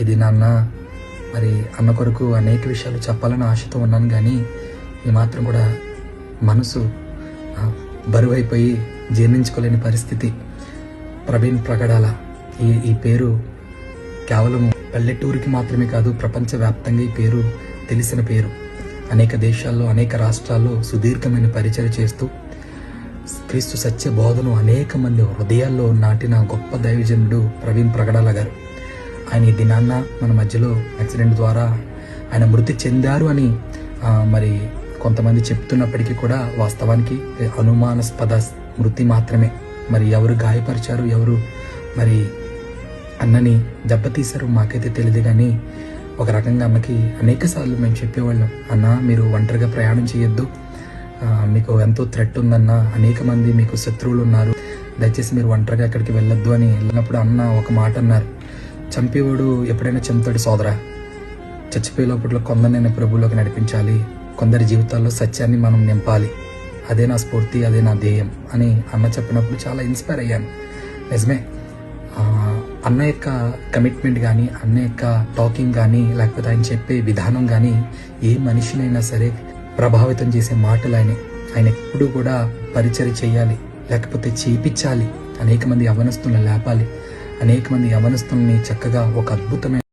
ఇది నాన్న మరి అన్న కొరకు అనేక విషయాలు చెప్పాలని ఆశతో ఉన్నాను, కానీ ఈ మాత్రం కూడా మనసు బరువైపోయి జీర్ణించుకోలేని పరిస్థితి. ప్రవీణ్ ప్రగడాల ఈ పేరు కేవలం పల్లెటూరికి మాత్రమే కాదు, ప్రపంచవ్యాప్తంగా ఈ పేరు తెలిసిన పేరు. అనేక దేశాల్లో అనేక రాష్ట్రాల్లో సుదీర్ఘమైన పరిచయం చేస్తూ క్రీస్తు సత్య బోధను అనేక మంది హృదయాల్లో నాటిన గొప్ప దైవజనుడు ప్రవీణ్ ప్రగడాల గారు. ఆయన ఈ దినాన్న మన మధ్యలో యాక్సిడెంట్ ద్వారా ఆయన మృతి చెందారు అని మరి కొంతమంది చెప్తున్నప్పటికీ కూడా వాస్తవానికి అనుమానాస్పద మృతి మాత్రమే. మరి ఎవరు గాయపరిచారు, ఎవరు మరి అన్నని దెబ్బతీశారు మాకైతే తెలియదు, కానీ ఒక రకంగా అన్నకి అనేక సార్లు మేము చెప్పేవాళ్ళం, అన్న మీరు ఒంటరిగా ప్రయాణం చేయొద్దు, మీకు ఎంతో థ్రెట్ ఉందన్న, అనేక మంది మీకు శత్రువులు ఉన్నారు, దయచేసి మీరు ఒంటరిగా ఎక్కడికి వెళ్ళొద్దు అని వెళ్ళినప్పుడు అన్న ఒక మాట అన్నారు, చంపేవాడు ఎప్పుడైనా చంపుతాడు సోదరా, చచ్చిపోయే లోపల కొందరిని ప్రభువులోకి నడిపించాలి, కొందరి జీవితాల్లో సత్యాన్ని మనం నింపాలి, అదే నా స్ఫూర్తి, అదే నా ధ్యేయం అని అన్న చెప్పినప్పుడు చాలా ఇన్స్పైర్ అయ్యాను. నిజమే, అన్న యొక్క కమిట్మెంట్ కానీ, అన్న యొక్క టాకింగ్ కానీ, లేకపోతే ఆయన చెప్పే విధానం కానీ ఏ మనిషినైనా సరే ప్రభావితం చేసే మాటలు ఆయన ఎప్పుడూ కూడా పరిచయం చేయాలి, లేకపోతే చేపించాలి, అనేక మంది యవనస్తులను లేపాలి, అనేక మంది యవనస్తుల్ని చక్కగా ఒక అద్భుతమైన